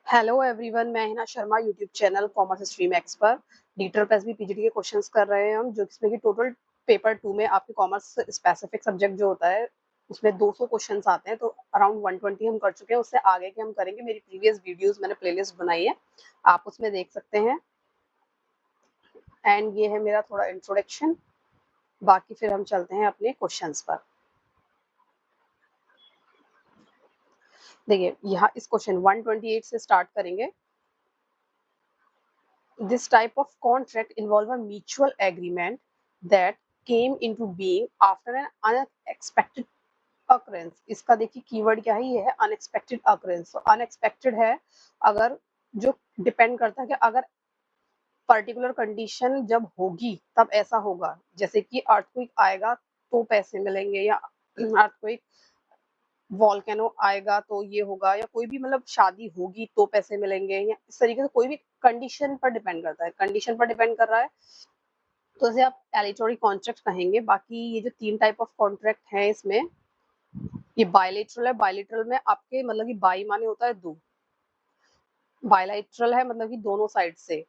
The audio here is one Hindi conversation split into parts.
हेलो एवरीवन, मैं Hina Sharma YouTube channel commerce stream x पर डीटर प्लस भी पीजीडी के क्वेश्चंस कर रहे हैं हम, जो इसमें कि टोटल पेपर 2 में आपके कॉमर्स स्पेसिफिक सब्जेक्ट जो होता है उसमें 200 क्वेश्चंस आते हैं। तो अराउंड 120 हम कर चुके हैं, उससे आगे के हम करेंगे। मेरी प्रीवियस वीडियोस मैंने प्लेलिस्ट बनाई है, आप उसमें देख सकते हैं। एंड ये है मेरा थोड़ा इंट्रोडक्शन, बाकी फिर हम चलते हैं अपने क्वेश्चंस पर। देखिए यहाँ इस क्वेश्चन 128 से स्टार्ट करेंगे। This type of contract involve a mutual agreement that came into being after an unexpected occurrence। इसका देखिए कीवर्ड क्या है, ये है अनएक्सपेक्टेड occurrence। तो अनएक्सपेक्टेड है अगर, जो डिपेंड करता है कि अगर पर्टिकुलर कंडीशन जब होगी तब ऐसा होगा, जैसे कि अर्थक्वेक आएगा तो पैसे मिलेंगे, या अर्थक्वेक वॉल्केनो आएगा तो ये होगा, या कोई भी मतलब शादी होगी तो पैसे मिलेंगे, या इस तरीके से कोई भी कंडीशन पर डिपेंड करता है, कंडीशन पर डिपेंड कर रहा है तो इसे आप एलिटोरी कॉन्ट्रैक्ट कहेंगे। बाकी ये जो 3 टाइप ऑफ कॉन्ट्रैक्ट है इसमें, ये बायलैटरल है। बायलैटरल में आपके मतलब कि बाई माने होता है दो, बायलैटरल है मतलब कि दोनों साइड से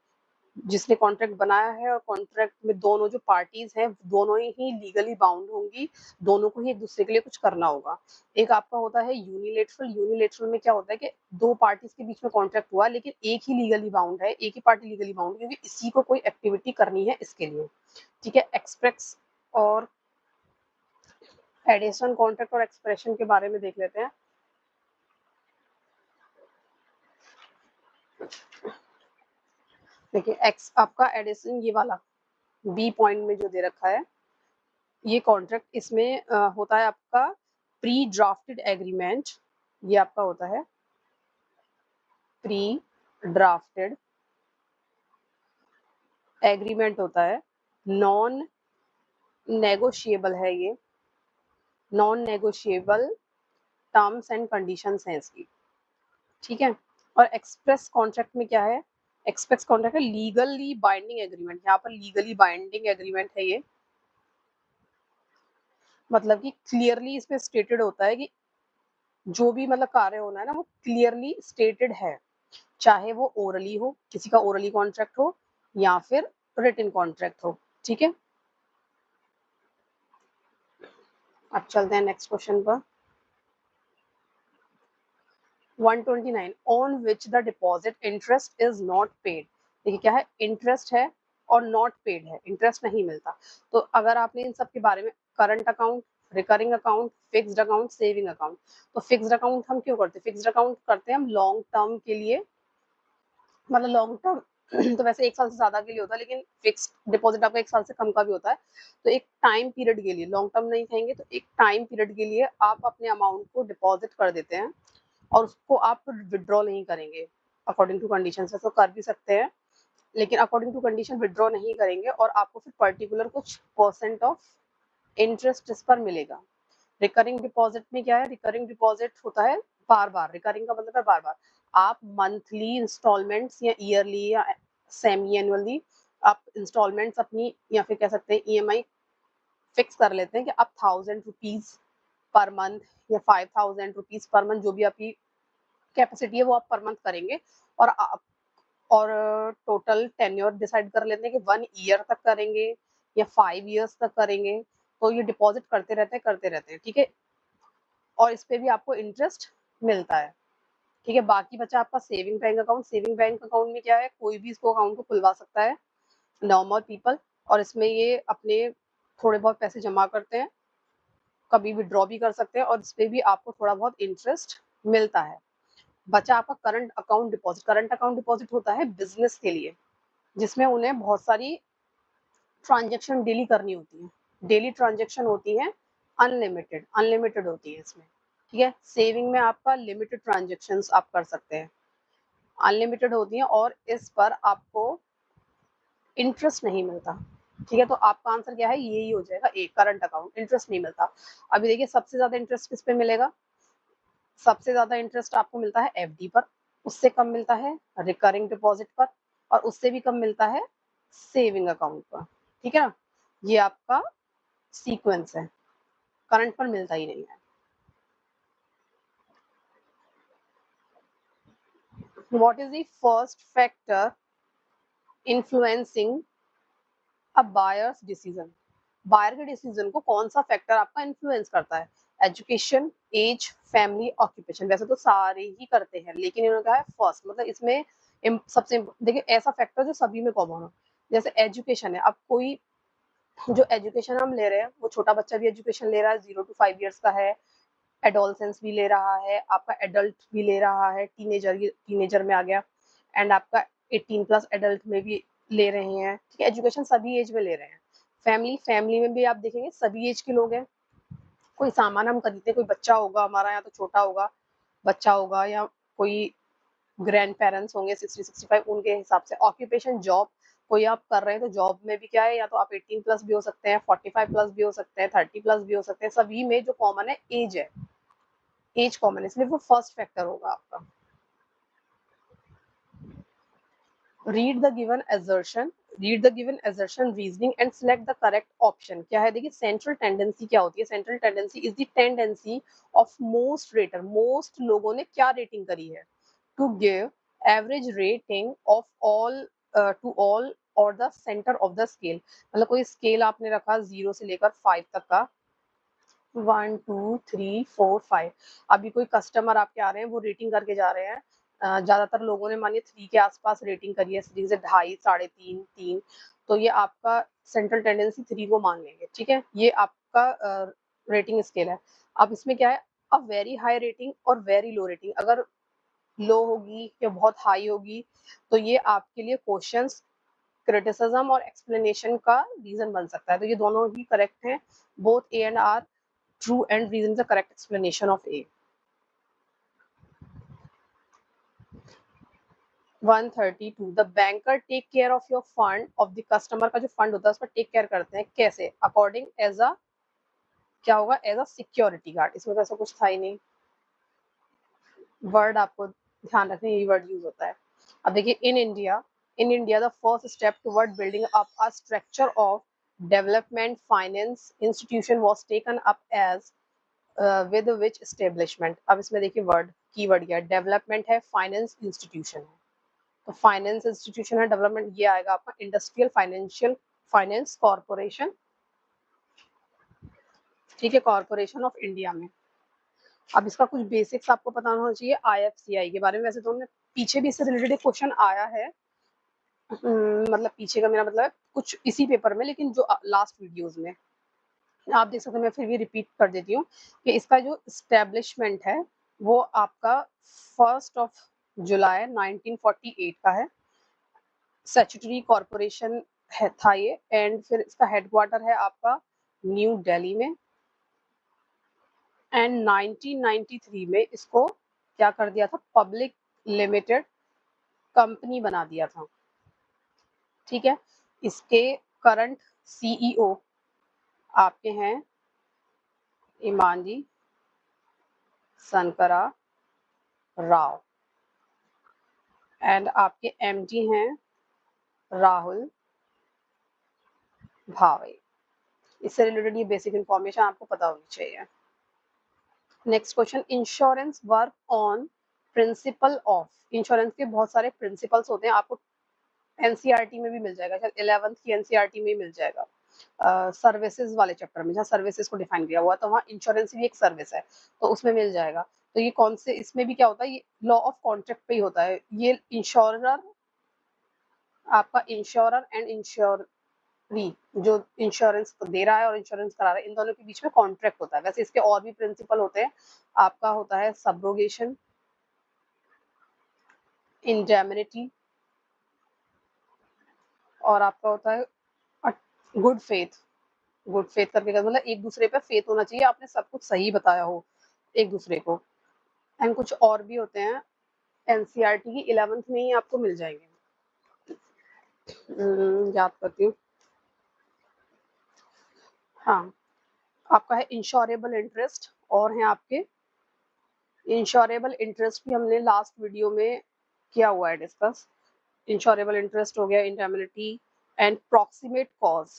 जिसने कॉन्ट्रैक्ट बनाया है, और कॉन्ट्रैक्ट में दोनों जो पार्टीज हैं दोनों ही लीगली बाउंड होंगी, दोनों को ही एक दूसरे के लिए कुछ करना होगा। एक आपका होता है यूनिलेटरल। यूनिलेटरल में क्या होता है कि दो पार्टीज के बीच में कॉन्ट्रैक्ट हुआ लेकिन एक ही लीगली बाउंड है, एक ही पार्टी लीगली बाउंड है क्योंकि इसी को कोई एक्टिविटी करनी है इसके लिए। ठीक है, एक्सप्रेस और एडिशन कॉन्ट्रैक्ट और एक्सप्रेशन के बारे में देख लेते हैं। देखिए एक्स आपका एडिशन ये वाला बी पॉइंट में जो दे रखा है ये कॉन्ट्रैक्ट, इसमें होता है आपका प्री ड्राफ्टेड एग्रीमेंट। ये आपका होता है प्री ड्राफ्टेड एग्रीमेंट होता है, नॉन नेगोशिएबल है ये, non negotiable terms and conditions हैं इसकी। ठीक है, और एक्सप्रेस कॉन्ट्रैक्ट में क्या है, एक्सप्रेस कॉन्ट्रैक्ट है लीगली बाइंडिंग एग्रीमेंट। यहाँ पर लीगली बाइंडिंग एग्रीमेंट है ये, मतलब कि क्लियरली इसमें स्टेटेड होता है कि जो भी मतलब कार्य होना है ना वो क्लियरली स्टेटेड है, चाहे वो ओरली हो, किसी का ओरली कॉन्ट्रैक्ट हो या फिर रिटन कॉन्ट्रैक्ट हो। ठीक है, अब चलते हैं नेक्स्ट क्वेश्चन पर। 129 on which the deposit interest is not paid. देखिए क्या है, इंटरेस्ट है और नॉट पेड है, इंटरेस्ट नहीं मिलता। तो अगर आपने इन सब के बारे में current account, recurring account, fixed account, saving account, तो फिक्स्ड अकाउंट हम क्यों करते हैं, फिक्स्ड अकाउंट करते हैं हम लॉन्ग टर्म के लिए, मतलब लॉन्ग टर्म तो वैसे 1 साल से ज्यादा के लिए होता है, लेकिन फिक्स्ड डिपॉजिट आपका 1 साल से कम का भी होता है। तो एक टाइम पीरियड के लिए, लॉन्ग टर्म नहीं कहेंगे, तो एक टाइम पीरियड के लिए आप अपने अमाउंट को डिपॉजिट कर देते हैं और उसको आप विड्रॉ नहीं करेंगे अकॉर्डिंग टू कंडीशन। तो कर भी सकते हैं लेकिन अकॉर्डिंग टू कंडीशन विड्रॉ नहीं करेंगे, और आपको फिर पर्टिकुलर कुछ परसेंट ऑफ इंटरेस्ट इस पर मिलेगा। रिकरिंग डिपॉजिट में क्या है, रिकरिंग डिपॉजिट होता है बार बार, रिकरिंग का मतलब है बार बार। आप मंथली इंस्टॉलमेंट्स या ईयरली या सेमी एनुअली आप इंस्टॉलमेंट्स अपनी, या फिर कह सकते हैं ईएमआई फिक्स कर लेते हैं कि आप 1000 रुपीज पर मंथ या 5000 रुपीज पर मंथ, जो भी आपकी कैपेसिटी है वो आप पर मंथ करेंगे, और आप और टोटल टेन्योर डिसाइड कर लेते हैं कि 1 ईयर तक करेंगे या 5 इयर्स तक करेंगे। तो ये डिपॉजिट करते रहते हैं करते रहते हैं। ठीक है, और इस पे भी आपको इंटरेस्ट मिलता है। ठीक है, बाकी बचा आपका saving bank account. Saving bank account में क्या है, कोई भी इसको अकाउंट को खुलवा सकता है, नॉर्मल पीपल, और इसमें ये अपने थोड़े बहुत पैसे जमा करते हैं, कभी विड्रॉ भी कर सकते हैं, और इस पे भी आपको थोड़ा बहुत इंटरेस्ट मिलता है। बचा आपका current account deposit. Current account deposit होता है बिजनेस के लिए, जिसमें उन्हें बहुत सारी ट्रांजेक्शन डेली करनी होती है, डेली ट्रांजेक्शन होती है, अनलिमिटेड अनलिमिटेड होती है इसमें। ठीक है, सेविंग में आपका लिमिटेड ट्रांजेक्शन्स आप कर सकते हैं, अनलिमिटेड होती हैं, और इस पर आपको इंटरेस्ट नहीं मिलता। ठीक है, तो आपका आंसर क्या है, यही हो जाएगा ए, करंट अकाउंट, इंटरेस्ट नहीं मिलता। अभी देखिए सबसे ज्यादा इंटरेस्ट किस पे मिलेगा, सबसे ज्यादा इंटरेस्ट आपको मिलता है एफडी पर, उससे कम मिलता है रिकरिंग डिपॉजिट पर, और उससे भी कम मिलता है सेविंग अकाउंट पर। ठीक है ना, ये आपका सीक्वेंस है, करंट पर मिलता ही नहीं है। What is the first factor influencing a buyer's decision? Buyer के डिसीजन को कौन सा फैक्टर आपका इन्फ्लुएंस करता है? Education, age, family, occupation. वैसे तो सारे ही करते हैं, लेकिन इन्होंने कहा है फर्स्ट, मतलब इसमें सबसे देखिए ऐसा फैक्टर जो सभी में कॉमन हो। जैसे एजुकेशन है, अब कोई जो एजुकेशन हम ले रहे हैं वो छोटा बच्चा भी एजुकेशन ले रहा है, 0 to 5 ईयर्स का है, एडोलसेंस भी ले रहा है, आपका एडल्ट भी ले रहा है, टीनेजर में आ गया, एंड आपका 18 प्लस एडल्ट में भी ले रहे हैं। ठीक है, एजुकेशन सभी एज में ले रहे हैं। फैमिली में भी आप देखेंगे सभी एज के लोग हैं। कोई सामान हम खरीदते, कोई बच्चा होगा हमारा, या तो छोटा होगा बच्चा होगा, या कोई ग्रैंड पेरेंट्स होंगे 60-65, उनके हिसाब से। ऑक्यूपेशन, जॉब, कोई आप कर रहे हैं तो जॉब में भी क्या है, या तो आप 18 प्लस भी हो सकते हैं, 45 प्लस भी हो सकते हैं, 30 प्लस भी हो सकते हैं। सभी में जो कॉमन है एज है, एज कॉमन है, इसलिए वो फर्स्ट फैक्टर होगा आपका। Read the given assertion, read the given assertion reasoning and select the correct option। क्या है, देखिए सेंट्रल टेंडेंसी क्या होती है? Central tendency is the tendency of most rater, most लोगों ने क्या रेटिंग करी है, to give average rating of all to all और the centre of the scale. मतलब कोई स्केल आपने रखा 0 से लेकर 5 तक का, 1 2 3 4 5। अभी कोई कस्टमर आपके आ रहे हैं, वो रेटिंग करके जा रहे हैं, ज्यादातर लोगों ने मानिए 3 के आसपास रेटिंग करी है, 3 से 2.5, 3.5, 3, तो ये आपका सेंट्रल टेंडेंसी 3 को मान लेंगे। ठीक है, ये आपका रेटिंग स्केल है। अब इसमें क्या है, अब वेरी हाई रेटिंग और वेरी लो रेटिंग, अगर लो होगी या बहुत हाई होगी तो ये आपके लिए क्वेश्चंस, क्रिटिसिज्म और एक्सप्लेनेशन का रीजन बन सकता है। तो ये दोनों ही करेक्ट हैं, both A and R true, and reason is the correct explanation of A। 132, the banker take care of your fund of the customer, का जो फंड होता है उसका टेक केयर करते हैं कैसे? अकॉर्डिंग एज अ, क्या होगा, एज अ सिक्योरिटी गार्ड। इसमें तो ऐसा कुछ था ही नहीं, वर्ड आपको ध्यान रखना, यही वर्ड यूज होता है। अब देखिए, in India the first step toward building up a structure of development finance institution was taken up as with which establishment. अब इसमें देखिए वर्ड, कीवर्ड क्या है, डेवलपमेंट है, फाइनेंस इंस्टीट्यूशन है। तो फाइनेंस इंस्टीट्यूशन है, डेवलपमेंट, ये आएगा आपका इंडस्ट्रियल फाइनेंशियल फाइनेंस कॉर्पोरेशन। ठीक है, कॉर्पोरेशन ऑफ इंडिया में। अब इसका कुछ बेसिक्स आपको पता होना चाहिए आईएफसीआई के बारे में। वैसे तो हमने पीछे भी इससे रिलेटेड एक क्वेश्चन आया है, मतलब पीछे का मेरा मतलब है कुछ इसी पेपर में, लेकिन जो लास्ट वीडियोस में आप देख सकते हैं, मैं फिर भी रिपीट कर देती हूँ कि इसका जो स्टैब्लिशमेंट है वो आपका 1 जुलाई 1948 का है। स्टैट्यूटरी कॉर्पोरेशन है था ये, एंड फिर इसका हेडक्वार्टर है आपका न्यू दिल्ली में, एंड 1993 में इसको क्या कर दिया था, पब्लिक लिमिटेड कंपनी बना दिया था। ठीक है, इसके करंट सीईओ आपके हैं इमानजी शंकरा राव, एंड आपके एमडी हैं राहुल भावे। इससे रिलेटेड ये बेसिक इंफॉर्मेशन आपको पता होनी चाहिए। Next question, insurance work on principle of. Insurance के बहुत सारे प्रिंसिपल्स होते हैं, आपको एनसीईआरटी में भी मिल जाएगा, शायद 11th की एनसीईआरटी में ही मिल जाएगा, सर्विसेज वाले चैप्टर में, जहाँ सर्विसेज को डिफाइन किया हुआ है, तो वहाँ इंश्योरेंस भी एक सर्विस है, तो उसमें मिल जाएगा। तो ये कौन से, इसमें भी क्या होता है, ये लॉ ऑफ कॉन्ट्रैक्ट पे ही होता है। ये इंश्योरर, आपका इंश्योरर एंड इंश्योरी, जो इंश्योरेंस दे रहा है और इंश्योरेंस करा रहा है, इन दोनों के बीच में कॉन्ट्रैक्ट होता है। वैसे इसके और भी प्रिंसिपल होते हैं, आपका होता है सब्रोगेशन, इंडेमनिटी, और आपका होता है गुड फेथ। गुड फेथ करके मतलब एक दूसरे पे फेथ होना चाहिए, आपने सब कुछ सही बताया हो एक दूसरे को। एंड कुछ और भी होते हैं, एनसीईआरटी की 11th में ही आपको मिल जाएंगे। याद करती हूँ, हाँ, आपका है इंश्योरेबल इंटरेस्ट, और है आपके इंश्योरेबल इंटरेस्ट भी हमने लास्ट वीडियो में किया हुआ है डिस्कस। इंश्योरेबल इंटरेस्ट हो गया, indemnity and proximate cause.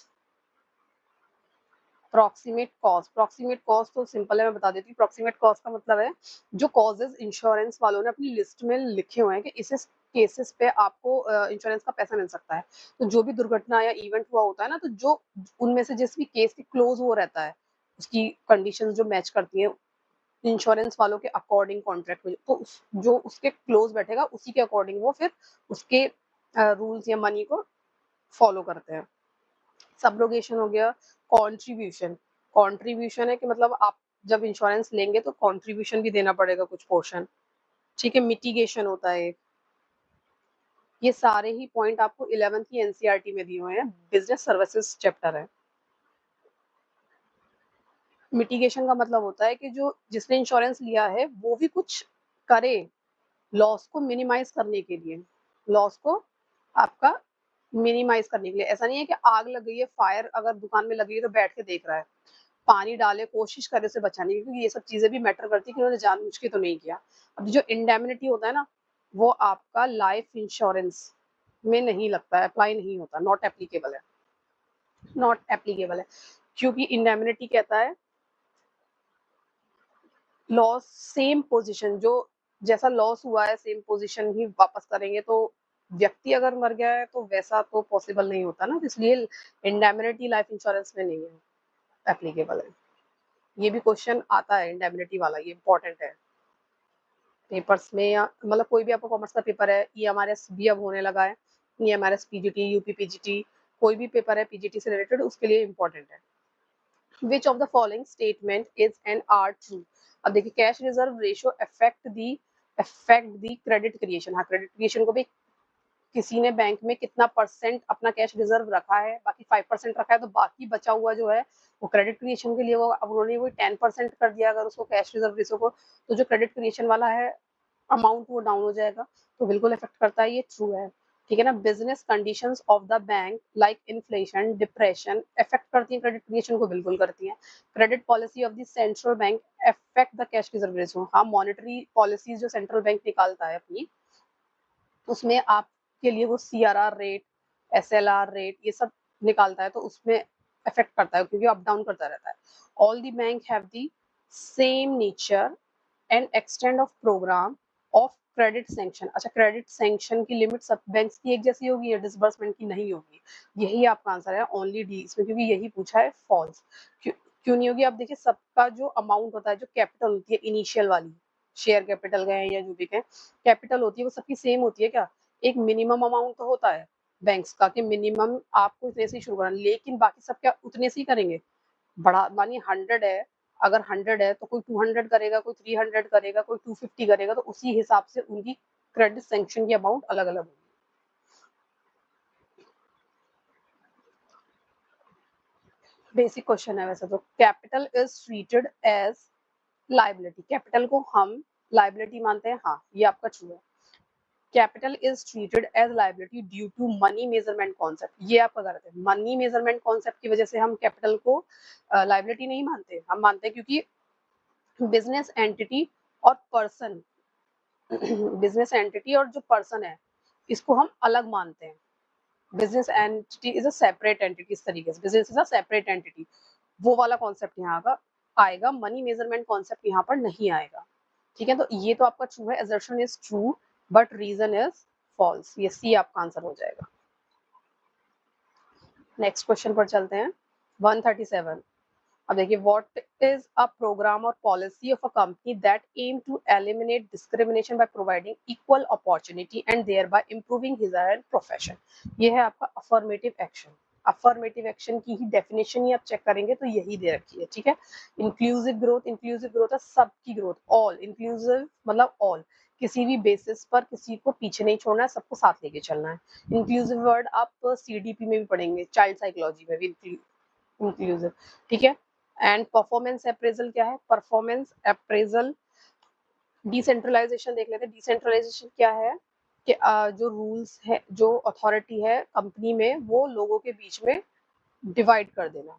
Proximate cost तो सिंपल है, मैं बता देती हूँ। प्रॉक्सिमेट कॉस्ट का मतलब है जो कॉजेज इंश्योरेंस वालों ने अपनी लिस्ट में लिखे हुए हैं कि इस केसेस पे आपको इंश्योरेंस का पैसा मिल सकता है। तो जो भी दुर्घटना या इवेंट हुआ होता है ना, तो जो उनमें से जिस भी केस की क्लोज वो रहता है, उसकी कंडीशंस जो मैच करती है इंश्योरेंस वालों के अकॉर्डिंग कॉन्ट्रैक्ट में, तो जो उसके क्लोज बैठेगा उसी के अकॉर्डिंग वो फिर उसके रूल्स या मनी को फॉलो करते हैं। सब्रोगेशन हो गया। कॉन्ट्रीब्यूशन है कि मतलब आप जब इंश्योरेंस लेंगे तो कॉन्ट्रीब्यूशन भी देना पड़ेगा कुछ पोर्शन। ठीक है। मिटिगेशन होता है। ये सारे ही पॉइंट आपको 11th की एनसीईआरटी में दिए हुए हैं, बिजनेस सर्विसेज चैप्टर है। मिटिगेशन का मतलब होता है कि जो जिसने इंश्योरेंस लिया है वो भी कुछ करे लॉस को मिनिमाइज करने के लिए, लॉस को आपका मिनिमाइज करने के लिए। ऐसा नहीं है कि आग लग गई है, फायर अगर दुकान में लगी है तो बैठ के देख रहा है, पानी डाले, कोशिश करे उसे बचाने की, क्योंकि ये सब चीजें भी मैटर करती है कि उन्होंने जानबूझ के तो नहीं किया। अब जो इंडेमनिटी होता है ना, वो आपका लाइफ इंश्योरेंस में नहीं लगता है, अप्लाई नहीं होता, नॉट एप्लीकेबल है, नॉट एप्लीकेबल है। क्योंकि इंडेमनिटी कहता है लॉस सेम पोजीशन, जो जैसा लॉस हुआ है सेम पोजीशन ही वापस करेंगे। तो व्यक्ति अगर मर गया है तो वैसा तो पॉसिबल नहीं होता ना, इसलिए इंडेमनिटी लाइफ इंश्योरेंस में नहीं है, एप्लीकेबल है। ये भी क्वेश्चन आता है इंडेमनिटी वाला, ये इंपॉर्टेंट है पेपर्स में, या मतलब कोई भी आपको कॉमर्स का पेपर है, ईएमआरएस भी अब होने लगा है, ईएमआरएस पीजीटी, यूपी पीजीटी, कोई भी पेपर है पीजीटी से रिलेटेड, उसके लिए इंपॉर्टेंट है। Which of the following statement is an are true? अब देखिए, cash reserve ratio affect the credit creation. हाँ, क्रेडिट क्रिएशन को भी किसी ने बैंक में कितना परसेंट अपना कैश रिजर्व रखा है, बाकी 5% रखा है, तो बाकी बचा हुआ जो है वो क्रेडिट क्रिएशन के लिए वो अब उन्होंने वो 10% कर दिया अगर उसको कैश रिजर्व रेशियो को, तो जो क्रेडिट क्रिएशन वाला है अमाउंट वो डाउन हो जाएगा, तो बिल्कुल इफेक्ट करता है, ये ट्रू है। ठीक है ना। Business conditions of the bank like inflation, depression effect करती है क्रेडिट क्रिएशन को, बिल्कुल करती है। Credit policy of the central bank affect the cash reserve ratio. हाँ, मॉनेटरी पॉलिसीज जो सेंट्रल बैंक निकालता है अपनी, उसमें आपके लिए वो सीआरआर रेट, एसएलआर रेट, ये सब निकालता है, तो उसमें इफेक्ट करता है क्योंकि अप डाउन करता रहता है। All the bank have the same nature and extend of program of credit sanction. अच्छा, क्रेडिट सैंक्शन की लिमिट सब बैंक्स की एक जैसी होगी या डिसबर्समेंट की नहीं होगी? यही आपका आंसर है, ओनली डी इसमें, क्योंकि यही पूछा है। फॉल्स क्यों नहीं होगी? आप देखिए, सबका जो अमाउंट होता है, जो कैपिटल होती है इनिशियल वाली, शेयर कैपिटल गए या जो भी कहें, कैपिटल होती है वो सबकी सेम होती है क्या? एक मिनिमम अमाउंट तो होता है बैंक्स का कि मिनिमम आपको इतने से शुरू करना, लेकिन बाकी सब क्या उतने से ही करेंगे? बढ़ा, मानिए 100 है, अगर 100 है तो कोई 200 करेगा, कोई 300 करेगा, कोई 250 करेगा, तो उसी हिसाब से उनकी क्रेडिट सैंक्शन की अमाउंट अलग अलग होगी। बेसिक क्वेश्चन है वैसे तो। Capital is treated as liability, capital को हम लाइबिलिटी मानते हैं, हाँ ये आपका ट्रू है। Capital is treated as liability due to money measurement concept, ये आपका गलत है। मनी मेजरमेंट कॉन्सेप्ट की वजह से हम कैपिटल को लाइबिलिटी नहीं मानते, हम मानते हैं क्योंकि बिजनेस एंटिटी और पर्सन बिजनेस एंटिटी और जो पर्सन है इसको हम अलग मानते हैं। Business entity is a separate entity, इस तरीके से business is a separate entity, वो वाला कॉन्सेप्ट यहाँ का आएगा, मनी मेजरमेंट कॉन्सेप्ट यहाँ पर नहीं आएगा। ठीक है, तो ये तो आपका ट्रू है, assertion is true but reason is false, ये सी आपका आंसर हो जाएगा। नेक्स्ट क्वेश्चन पर चलते हैं। 137। अब देखिए, what is a program or policy of a company that aim to eliminate discrimination by providing equal opportunity and thereby improving his or her profession. ये है आपका अफर्मेटिव एक्शन। अफर्मेटिव एक्शन की ही डेफिनेशन ही आप चेक करेंगे तो यही दे रखी है। ठीक है। इंक्लूसिव ग्रोथ, इंक्लूसिव ग्रोथ है सबकी ग्रोथ, ऑल इंक्लूसिव मतलब ऑल, किसी भी बेसिस पर किसी को पीछे नहीं छोड़ना है, सबको साथ लेके चलना है। इंक्लूसिव वर्ड आप सीडीपी में भी पढ़ेंगे, चाइल्ड साइकोलॉजी में भी इंक्लूसिव। ठीक है। एंड परफॉर्मेंस अप्रेजल क्या है? परफॉर्मेंस अप्रेजल, डिसेंट्रलाइजेशन देख लेते हैं। डिसेंट्रलाइजेशन क्या है कि जो रूल्स है, जो अथॉरिटी है कंपनी में, वो लोगों के बीच में डिवाइड कर देना।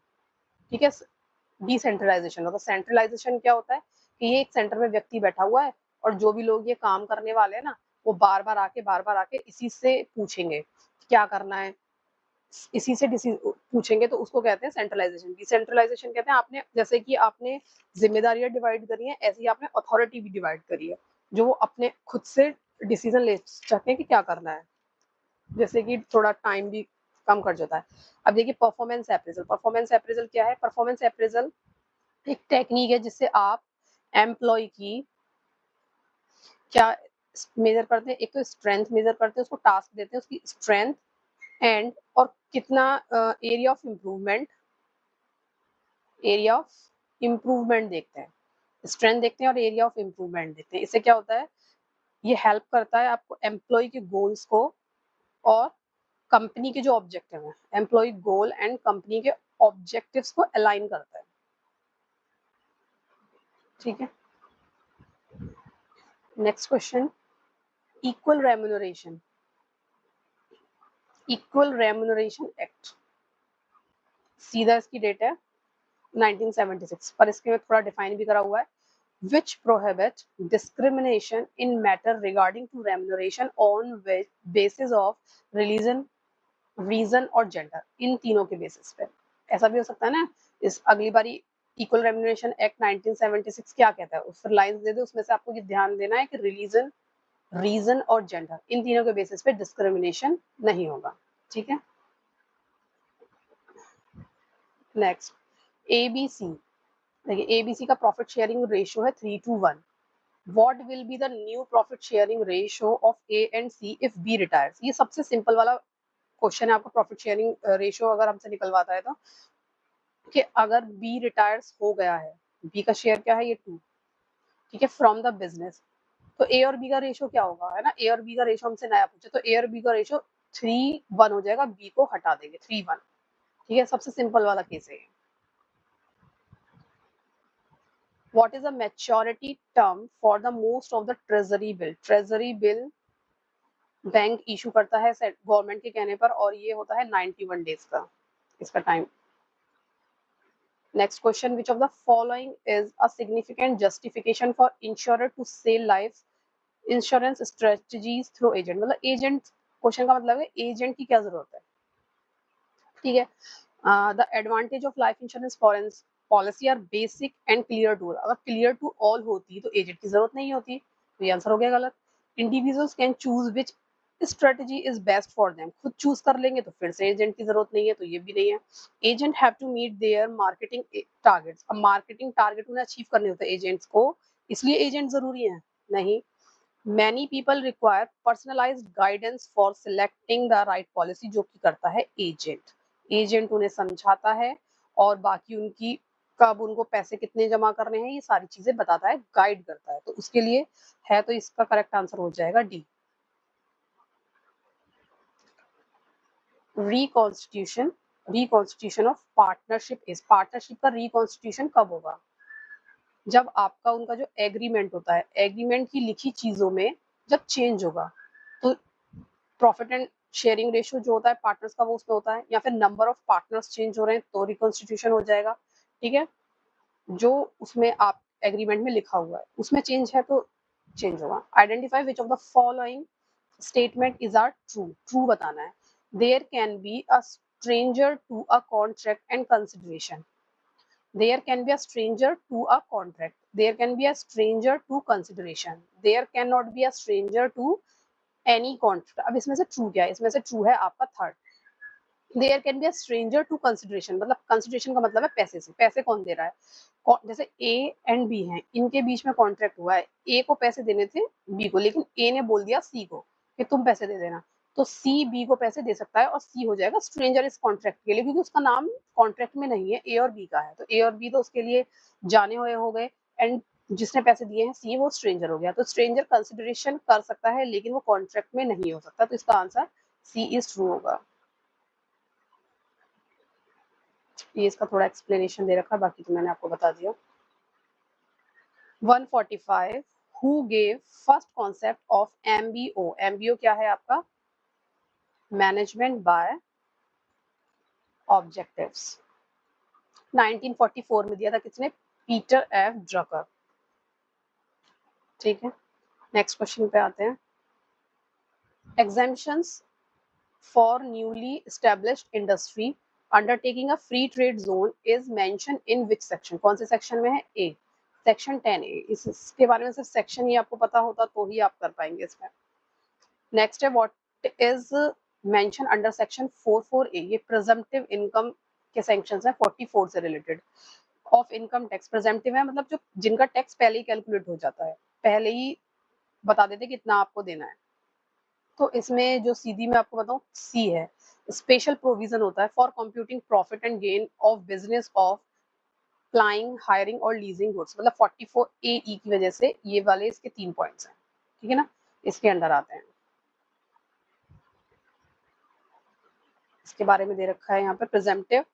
ठीक है। डिसेंट्रलाइजेशन होता है। सेंट्रलाइजेशन क्या होता है कि ये एक सेंटर में व्यक्ति बैठा हुआ है और जो भी लोग ये काम करने वाले हैं ना, वो बार बार आके इसी से पूछेंगे क्या करना है, इसी से पूछेंगे तो उसको कहते हैं सेंट्रलाइजेशन। डिसेंट्रलाइजेशन कहते हैं आपने, जैसे कि आपने जिम्मेदारियां डिवाइड करी हैं, ऐसे ही आपने अथॉरिटी भी डिवाइड करी है, जो वो अपने खुद से डिसीजन ले सकते हैं कि क्या करना है, जैसे कि थोड़ा टाइम भी कम कर जाता है। अब देखिए परफॉर्मेंस अप्रेजल। परफॉर्मेंस अप्रेजल क्या है? परफॉर्मेंस अप्रेजल एक टेक्निक है जिससे आप एम्प्लॉय की क्या मेजर करते हैं। एक तो स्ट्रेंथ मेजर करते हैं, उसको टास्क देते हैं, उसकी स्ट्रेंथ एंड और कितना area of improvement, area of improvement देखते हैं, स्ट्रेंथ देखते हैं और एरिया ऑफ इम्प्रूवमेंट देखते हैं। इससे क्या होता है? ये हेल्प करता है आपको एम्प्लॉय के गोल्स को और कंपनी के जो ऑब्जेक्टिव है, एम्प्लॉय गोल एंड कंपनी के ऑब्जेक्टिव्स को अलाइन करता है। ठीक है, next question, equal remuneration. Equal remuneration act, सीधा इसकी डेट है 1976, पर इसके में थोड़ा डिफाइन भी करा हुआ है। which prohibit discrimination in matter regarding to remuneration on basis of religion, reason और gender, इन तीनों के बेसिस पे। ऐसा भी हो सकता है ना, इस अगली बारी इक्वल रेम्यूनरेशन एक्ट 1976 क्या कहता है, उस पर लाइंस दे दे, उसमें से आपको ये ध्यान देना है कि रिलीजन, रीजन और जेंडर, इन तीनों के बेसिस पे डिस्क्रिमिनेशन नहीं होगा। ठीक है, नेक्स्ट एबीसी। देखिए एबीसी का प्रॉफिट शेयरिंग रेशियो है 3:1। What will be the new profit sharing ratio of A and C if B retires? ये सबसे सिंपल वाला क्वेश्चन है आपका, प्रॉफिट शेयरिंग रेशियो अगर हमसे निकलवाता है तो, कि अगर B रिटायर्स हो गया है, B का शेयर क्या है? ये 2, ठीक है, फ्रॉम द बिजनेस, तो A और B का रेशियो क्या होगा, है ना? A और B का रेशियो हमसे नया पूछे, तो A और B का रेशियो 3:1 हो जाएगा, B को हटा देंगे 3:1। ठीक है, सबसे सिंपल वाला केस है। What is the maturity term for the most of the treasury bill? treasury bill bank issue करता है गवर्नमेंट के कहने पर, और ये होता है 91 डेज का इसका time. Next question, which of the following is a significant justification for insurer to sell life insurance strategies through agent? मतलब एजेंट, क्वेश्चन का मतलब है एजेंट की क्या जरूरत है। ठीक है, the advantage of life insurance policy are basic and clear to, अगर क्लियर टू ऑल होती तो एजेंट की जरूरत नहीं होती, तो ये आंसर हो गया गलत। Individuals can choose which strategy is best for them, खुद चूज कर लेंगे तो फिर से एजेंट की जरूरत नहीं है, तो ये भी नहीं है। Agent have to meet their marketing targets, अब मार्केटिंग टारगेट उन्हें अचीव करने होते हैं एजेंट्स को, इसलिए एजेंट जरूरी है नहीं। Many people require personalised guidance for selecting the right policy, जो कि करता है एजेंट। एजेंट उन्हें समझाता है और बाकी उनकी कब उनको पैसे कितने जमा करने हैं ये सारी चीजें बताता है, गाइड करता है, तो उसके लिए है, तो इसका करेक्ट आंसर हो जाएगा D. Reconstitution, reconstitution of partnership is, partnership का रिकॉन्स्टिट्यूशन कब होगा? जब आपका उनका जो एग्रीमेंट होता है, एग्रीमेंट की लिखी चीजों में जब चेंज होगा, तो प्रॉफिट एंड शेयरिंग रेशियो जो होता है पार्टनर्स का वो उसमें होता है, या फिर नंबर ऑफ पार्टनर्स चेंज हो रहे हैं तो रिकॉन्स्टिट्यूशन हो जाएगा। ठीक है, जो उसमें आप एग्रीमेंट में लिखा हुआ है उसमें चेंज है तो चेंज होगा। Identify which of the following statement is are true, true बताना है। There can be a stranger to a contract and consideration, there can be a stranger to a contract, there can be a stranger to consideration, there cannot be a stranger to any contract। अब इसमें से ट्रू क्या है? इसमें से ट्रू है आपका third, there can be a stranger to consideration, मतलब कंसिडरेशन का मतलब है पैसे से, पैसे कौन दे रहा है? जैसे ए एंड बी हैं, इनके बीच में कॉन्ट्रैक्ट हुआ है, ए को पैसे देने थे बी को, लेकिन ए ने बोल दिया सी को कि तुम पैसे दे देना, तो सी बी को पैसे दे सकता है और सी हो जाएगा स्ट्रेंजर इस कॉन्ट्रैक्ट के लिए, क्योंकि उसका नाम कॉन्ट्रैक्ट में नहीं है, ए और बी का है, तो ए और बी तो उसके लिए जाने हुए हो गए, एंड जिसने पैसे दिए हैं सी, वो स्ट्रेंजर हो गया, तो स्ट्रेंजर कंसिडरेशन कर सकता है लेकिन वो कॉन्ट्रैक्ट में नहीं हो सकता, तो इसका आंसर सी इज ट्रू होगा। ये इसका थोड़ा एक्सप्लेनेशन दे रखा है, बाकी तो मैंने आपको बता दिया। 145 who gave first concept of MBO, MBO क्या है आपका? Management by objectives. 1944 में दिया था किसने? Peter F Drucker. ठीक है, नेक्स्ट क्वेश्चन पे आते हैं। Exemptions for newly established industry undertaking a free trade zone is mention in which section, कौन से सेक्शन में है? ए, सेक्शन 10A। इसके बारे में सिर्फ सेक्शन ही आपको पता होता तो ही आप कर पाएंगे इसमें। नेक्स्ट है what is mention under section 44A, ये प्रिजम्पटिव इनकम के सेक्शंस है 44 से related. Of income tax, presumptive है मतलब जो जिनका टैक्स पहले ही कैलकुलेट हो जाता है, पहले ही बता देते कितना आपको देना है। तो इसमें जो सीधी मैं आपको बताऊं सी है, स्पेशल प्रोविजन होता है for computing profit and gain of business of flying, hiring और लीजिंग गुड्स, मतलब 44AE की वजह से ये वाले इसके 3 पॉइंट्स हैं, ठीक है ना, इसके अंडर आते हैं। इसके बारे में दे रखा है यहाँ पे प्रिजम्पटिव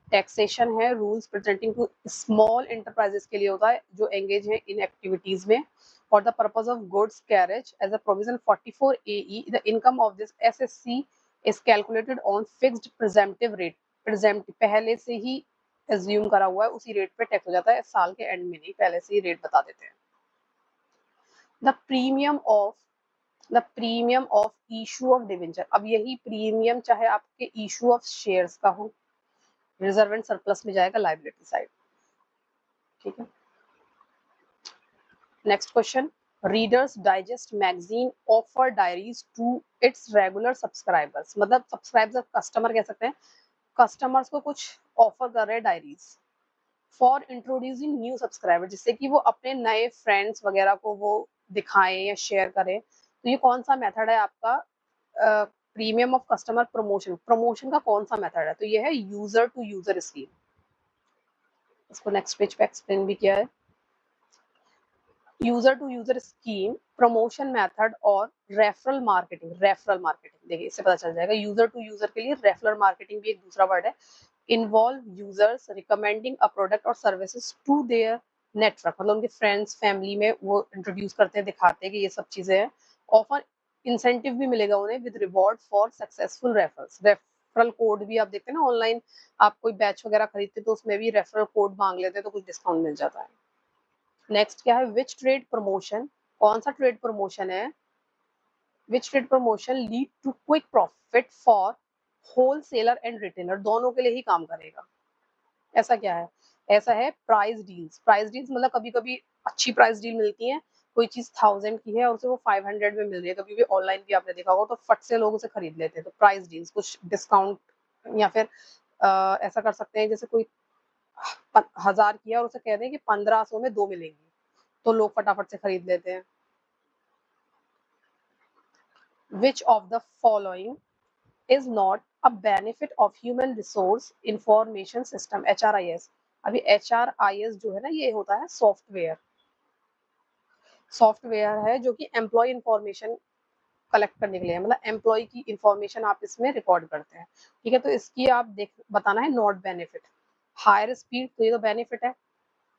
टैक्सेशन है, rules presenting to small enterprises के लिए होता है जो एंगेज है इन एक्टिविटीज में for the purpose of goods carriage as a provision 44AE the income of this SSC is calculated on fixed presumptive rate, presumptive पहले से ही एज्यूम करा हुआ है, उसी रेट पे टैक्स हो जाता है, साल के एंड में नहीं, पहले से ही रेट बता देते हैं। The premium of issue of debenture, अब यही प्रीमियम चाहे आपके इशू ऑफ शेयर्स का हो, रिजर्व एंड सरप्लस में जाएगा लायबिलिटी साइड, ठीक है। Next question, Reader's Digest magazine offer diaries to its regular subscribers, मतलब सब्सक्राइबर कस्टमर कह सकते हैं, कस्टमर्स को कुछ ऑफर कर रहे हैं diaries for introducing new subscriber, जिससे कि वो अपने नए फ्रेंड्स वगैरह को वो दिखाएं या शेयर करें। तो ये कौन सा मेथड है आपका? Premium of customer promotion, promotion का कौन सा मेथड है? तो ये है यूजर टू यूजर स्कीम। इसको नेक्स्ट पेज पे एक्सप्लेन भी किया है। User to user scheme, promotion method और रेफरल मार्केटिंग, रेफरल मार्केटिंग देखिए इससे पता चल जाएगा। यूजर टू यूजर के लिए रेफरल मार्केटिंग भी एक दूसरा वर्ड है। Involve users recommending a product और सर्विसेज टू देयर नेटवर्क, मतलब उनके फ्रेंड्स फैमिली में वो इंट्रोड्यूस करते हैं, दिखाते हैं कि ये सब चीजें हैं। ऑफर इंसेंटिव भी मिलेगा उन्हें with reward for successful referrals, referral code भी आप देखते हैं ना ऑनलाइन, आप कोई बैच वगैरह खरीदते तो उसमें भी रेफरल कोड मांग लेते हैं तो कुछ डिस्काउंट मिल जाता है। नेक्स्ट क्या है? विच ट्रेड प्रमोशन, कौन सा ट्रेड प्रमोशन है? Which trade promotion lead to quick profit for wholesaler and retailer, दोनों के लिए ही काम करेगा। ऐसा क्या है? ऐसा है प्राइस डील्स, प्राइस डील्स मतलब कभी कभी अच्छी प्राइस डील मिलती है, कोई चीज 1000 की है और उसे वो 500 में मिल रही है, कभी भी ऑनलाइन भी आपने देखा होगा तो फट से लोग उसे खरीद लेते हैं, तो प्राइस डील्स कुछ डिस्काउंट, या फिर ऐसा कर सकते हैं जैसे कोई 1000 की है और उसे कह दें कि 1500 में 2 मिलेंगी, तो लोग फटाफट से खरीद लेते हैं। Which of the following is not a benefit of human resource information system HRIS? अभी HRIS जो है ना ये होता है सॉफ्टवेयर, सॉफ्टवेयर है जो कि एम्प्लॉय इंफॉर्मेशन कलेक्ट करने के लिए, मतलब एम्प्लॉय की इंफॉर्मेशन आप इसमें रिकॉर्ड करते हैं, ठीक है। तो इसकी आप देख बताना है नॉट बेनिफिट। हायर स्पीड तो ये तो बेनिफिट है,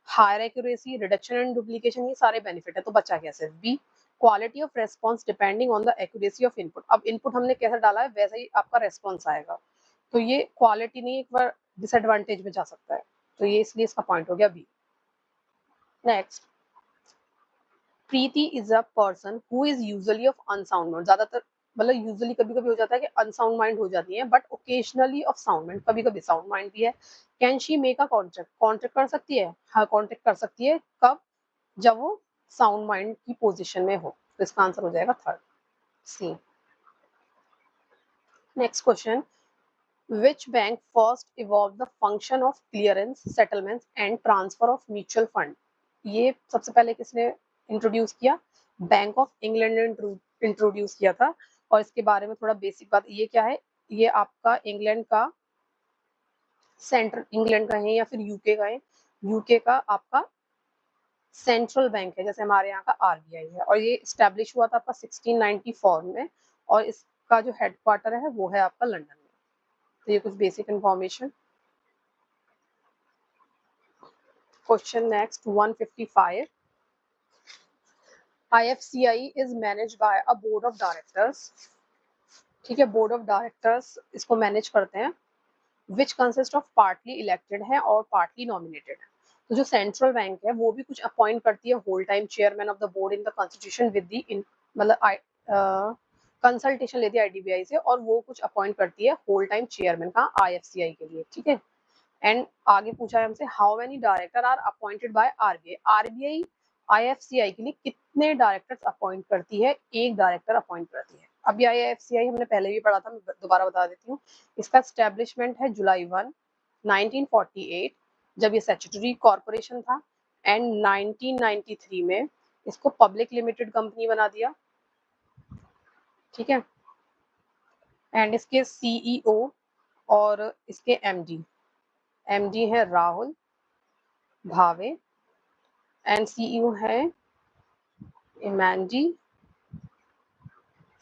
higher accuracy, reduction and duplication ये सारे बेनिफिट है, तो बचा क्या सिर्फ B, quality of response depending on the accuracy of input. अब इनपुट हमने कैसा डाला है वैसा ही आपका रेस्पॉन्स आएगा, तो ये क्वालिटी नहीं एक बार डिसएडवांटेज में जा सकता है, तो ये इसलिए इसका पॉइंट हो गया B. Next, Preeti is a person who is usually of unsound mind, ज्यादातर मतलब यूजुअली कभी कभी हो जाता है कि अनसाउंड माइंड हो जाती है, but occasionally of sound mind, कभी कभी साउंड माइंड भी है। Can she make a contract, contract कर सकती है? हाँ कॉन्ट्रैक्ट कर सकती है, कब? जब वो साउंड माइंड की पोजीशन में हो, तो इसका आंसर हो जाएगा third C. Next question, which bank first evolve the function of clearance, settlement and transfer of mutual fund, ये सबसे पहले किसने इंट्रोड्यूस किया? बैंक ऑफ इंग्लैंड ने इंट्रोड्यूस किया था। और इसके बारे में थोड़ा बेसिक बात, ये क्या है, ये आपका इंग्लैंड का, सेंट्रल इंग्लैंड का है या फिर यूके का है, यूके का आपका सेंट्रल बैंक है, जैसे हमारे यहाँ का आरबीआई है, और ये स्टैब्लिश हुआ था आपका 1694 में, और इसका जो हेडक्वार्टर है वो है आपका लंदन में। तो ये कुछ basic information. Question next 155, IFCI is manage by a board of directors, ठीक है, बोर्ड ऑफ डायरेक्टर्स इसको मैनेज करते हैं, which consist of partly elected है और पार्टली नॉमिनेटेड है। तो जो सेंट्रल बैंक है वो भी कुछ अपॉइंट करती है whole time chairman of the board in the constitution with the मतलब कंसल्टेशन लेती है आईडीबीआई से और वो कुछ अपॉइंट करती है होल टाइम चेयरमैन का आईएफसीआई के लिए, ठीक है। एंड आगे पूछा है हमसे how many director are appointed by RBI. RBI IFCI के लिए कितने डायरेक्टर्स अपॉइंट करती है? एक डायरेक्टर अपॉइंट करती है। अभी आईएफसीआई हमने पहले भी पढ़ा था, मैं दोबारा बता देती हूँ। इसका एस्टेब्लिशमेंट है जुलाई 1, 1948 जब ये स्टैट्यूटरी कॉर्पोरेशन था, एंड 1993 में इसको पब्लिक लिमिटेड कंपनी बना दिया, ठीक है। एंड इसके सीईओ और इसके एमडी है राहुल भावे एंड सीईओ है इमानजी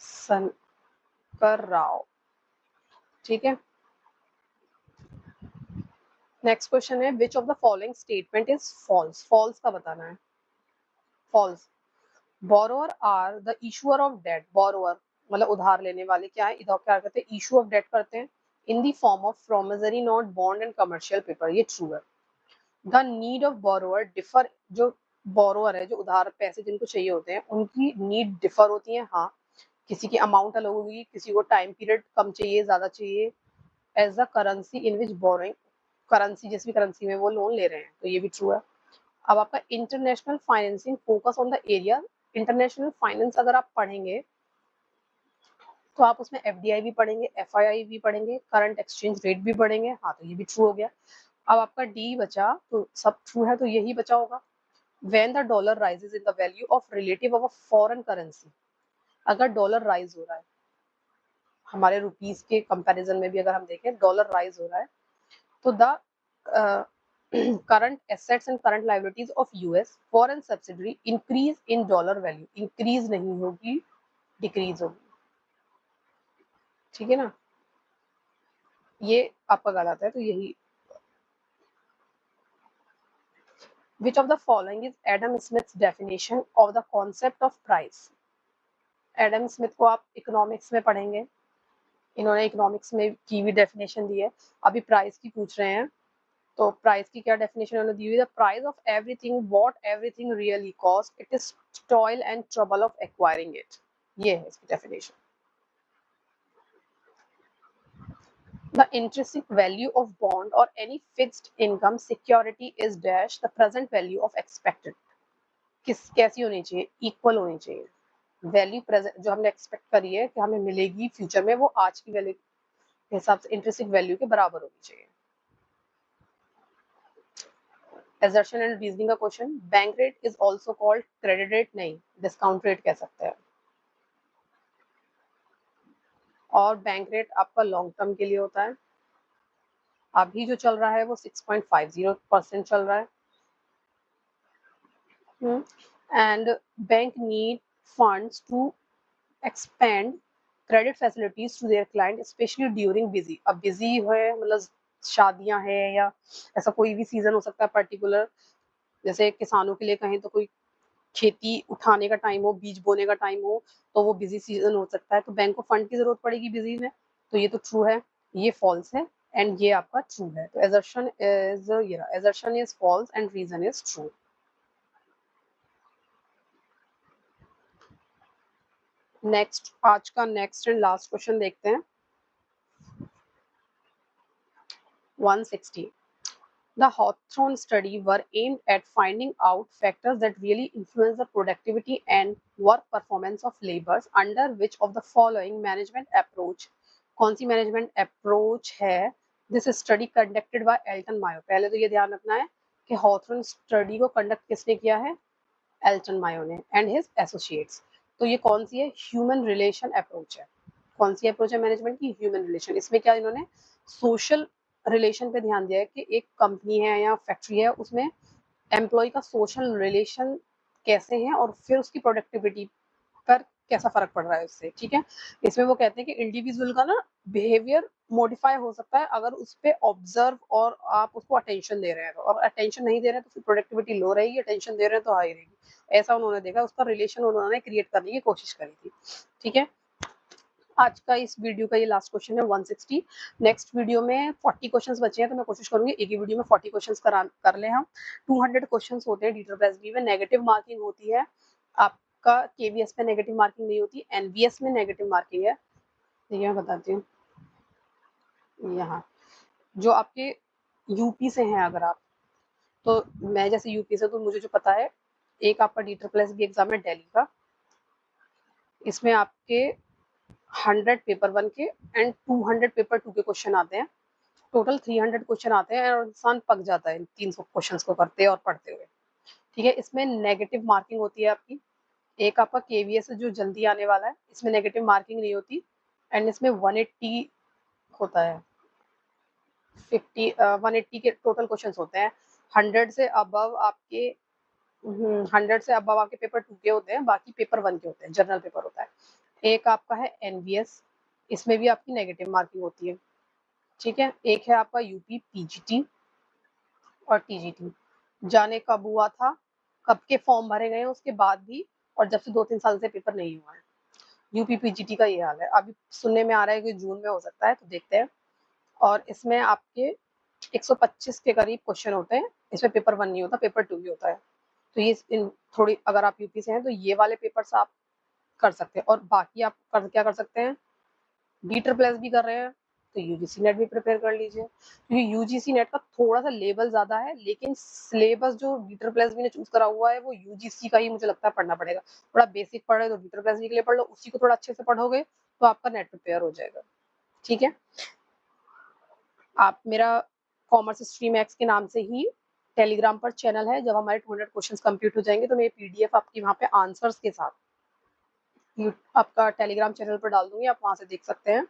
शंकर राव, ठीक है। नेक्स्ट क्वेश्चन है which of the following statement is false. False का बताना है। False, borrower are the issuer of debt. Borrower मतलब उधार लेने वाले क्या है, इधर क्या करते हैं, इशू ऑफ डेट करते हैं in the form of promissory note, bond and commercial paper, ये ट्रू है। The need of borrower differ, जो बोरोअर है, जो उधार पैसे जिनको चाहिए होते हैं, उनकी नीड डिफर होती है, हाँ। किसी की अमाउंट अलग होगी, किसी को टाइम पीरियड कम चाहिए, ज्यादा चाहिए, as the currency in which borrowing, currency जिस भी करेंसी में वो लोन ले रहे हैं, तो ये भी ट्रू है। अब आपका international financing focus on the area. International finance अगर आप पढ़ेंगे तो आप उसमें एफडीआई भी पढ़ेंगे, एफआईआई भी पढ़ेंगे, करंट एक्सचेंज रेट भी पढ़ेंगे, हाँ, तो ये भी ट्रू हो गया। अब आपका डी बचा, तो सब ट्रू है, तो यही बचा होगा। When the dollar rises in the value of relative of a foreign currency, अगर डॉलर राइज हो रहा है, हमारे रुपीस के कंपैरिजन में भी अगर हम देखें डॉलर राइज हो रहा है, तो the current assets and current liabilities of US foreign subsidiary increase in dollar value, increase नहीं होगी, decrease होगी, ठीक है ना। ये आपका गलत है, तो यही। Which of the following is Adam Smith's definition of the concept of price? Adam Smith को आप इकोनॉमिक्स में पढ़ेंगे, इन्होंने इकोनॉमिक्स में की भी डेफिनेशन दी है। अभी प्राइस की पूछ रहे हैं, तो प्राइस की क्या डेफिनेशन उन्होंने दी हुई है, price of everything what everything really cost, it is toil and trouble of acquiring it, ये है इसकी definition. The intrinsic value of bond or any fixed income security is dash the present value of expected, कैसी होनी चाहिए, इक्वल होनी चाहिए। वैल्यू प्रेजेंट जो हमने एक्सपेक्ट करी है कि हमें मिलेगी फ्यूचर में, वो आज की वैल्यू के हिसाब से इंट्रिंसिक वैल्यू के बराबर होनी चाहिए। assertion एंड रीजनिंग का question, bank rate is also called credit rate, नहीं, डिस्काउंट रेट कह सकते हैं। और बैंक रेट आपका लॉन्ग टर्म के लिए होता है। अभी जो चल रहा है वो 6.50% चल रहा है। And bank need funds to expand credit facilities to their client specially during busy. अब बिजी है मतलब शादियां हैं या ऐसा कोई भी सीजन हो सकता है पर्टिकुलर, जैसे किसानों के लिए कहें तो कोई खेती उठाने का टाइम हो, बीज बोने का टाइम हो, तो वो बिजी सीजन हो सकता है, तो बैंक को फंड की जरूरत पड़ेगी बिजी में, तो ये तो ट्रू है, ये फॉल्स है एंड ये आपका ट्रू है। तो assertion is false and reason is true. Next, आज का नेक्स्ट एंड लास्ट क्वेश्चन देखते हैं। 160, the Hawthorne study were aimed at finding out factors that really influence the productivity and work performance of laborers under which of the following management approach, कौन सी management approach है, this study conducted by Elton Mayo। पहले तो ये ध्यान रखना है कि Hawthorne study को conduct किसने किया है, Elton Mayo ने and his associates। तो ये कौन सी है, ह्यूमन रिलेशन अप्रोच है। कौन सी अप्रोच है मैनेजमेंट की, ह्यूमन रिलेशन। इसमें क्या इन्होंने सोशल रिलेशन पे ध्यान दिया है कि एक कंपनी है या फैक्ट्री है, उसमें एम्प्लॉय का सोशल रिलेशन कैसे हैं और फिर उसकी प्रोडक्टिविटी पर कैसा फर्क पड़ रहा है उससे, ठीक है। इसमें वो कहते हैं कि इंडिविजुअल का ना बिहेवियर मॉडिफाई हो सकता है अगर उस पर ऑब्जर्व और आप उसको अटेंशन दे रहे हैं, तो और अटेंशन नहीं दे रहे हैं तो फिर प्रोडक्टिविटी लो रहेगी, अटेंशन दे रहे हैं तो हाई रहेगी। ऐसा उन्होंने देखा, उसका रिलेशन उन्होंने क्रिएट करने की कोशिश करी थी, ठीक है। आज का इस वीडियो का ये लास्ट क्वेश्चन है 160। नेक्स्ट वीडियो में 40 क्वेश्चंस बचे हैं, तो मैं कोशिश करूंगी एक ही वीडियो में 40 क्वेश्चंस कर ले हम। 200 क्वेश्चंस होते हैं DETR प्लस बी में, नेगेटिव मार्किंग होती है। आप आपका केवीएस में नेगेटिव मार्किंग नहीं होती, एनवीएस में नेगेटिव मार्किंग है। देखिए मैं बताती हूँ, यहाँ जो आपके यूपी से हैं अगर आप, तो मैं जैसे यूपी से, तो मुझे जो पता है, एक आपका DSSB एग्जाम है दिल्ली का, इसमें आपके 100 पेपर 1 के एंड 200 पेपर 2 के क्वेश्चन आते हैं, टोटल 300 क्वेश्चन आते हैं और इंसान पक जाता है इन 300 क्वेश्चन को करते और पढ़ते हुए। ठीक है, इसमें नेगेटिव मार्किंग होती है आपकी। एक आपका केवीएस जो जल्दी आने वाला है, इसमें नेगेटिव मार्किंग नहीं होती, एंड इसमें 180 होता है, 180 के टोटल क्वेश्चंस होते हैं। 100 से अबव आपके 100 से अबव आपके पेपर 2 के होते हैं, बाकी पेपर 1 के होते हैं, जनरल पेपर होता है। एक आपका है एनवीएस, इसमें भी आपकी नेगेटिव मार्किंग होती है। ठीक है, एक है आपका यूपी पीजीटी और टीजीटी, जाने कब हुआ था, कब के फॉर्म भरे गए हैं उसके बाद भी, और जब से 2-3 साल से पेपर नहीं हुआ है। यूपी पीजीटी का ये हाल है, अभी सुनने में आ रहा है कि जून में हो सकता है, तो देखते हैं। और इसमें आपके 125 के करीब क्वेश्चन होते हैं, इसमें पेपर 1 नहीं होता, पेपर 2 भी होता है। तो ये थोड़ी, अगर आप यूपी से हैं तो ये वाले पेपर्स आप कर सकते हैं, और बाकी आप क्या कर सकते हैं, DSSS भी कर रहे हैं तो यूजीसी नेट भी प्रिपेयर कर लीजिए, क्योंकि यूजीसी नेट का थोड़ा सा लेवल ज्यादा है, लेकिन सिलेबस जो DSSS ने चूज करा हुआ है वो यूजीसी का ही मुझे लगता है पढ़ना पड़ेगा। थोड़ा बेसिक पढ़े तो DSSS के लिए पढ़ लो, उसी को थोड़ा अच्छे से पढ़ोगे तो आपका नेट प्रिपेयर हो जाएगा। ठीक है, आप मेरा कॉमर्स स्ट्रीम एक्स के नाम से ही टेलीग्राम पर चैनल है, जब हमारे 200 क्वेश्चंस कंप्लीट हो जाएंगे तो मैं पीडीएफ आपकी वहाँ पे आंसर्स के साथ आपका टेलीग्राम चैनल पर डाल दूंगी, आप वहाँ से देख सकते हैं।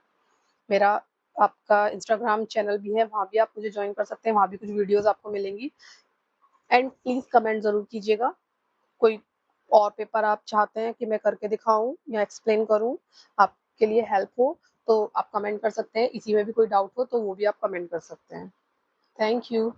मेरा आपका इंस्टाग्राम चैनल भी है, वहाँ भी आप मुझे ज्वाइन कर सकते हैं, वहाँ भी कुछ वीडियोस आपको मिलेंगी। एंड प्लीज़ कमेंट ज़रूर कीजिएगा, कोई और पेपर आप चाहते हैं कि मैं करके दिखाऊँ या एक्सप्लेन करूँ, आपके लिए हेल्प हो, तो आप कमेंट कर सकते हैं। इसी में भी कोई डाउट हो तो वो भी आप कमेंट कर सकते हैं। Thank you.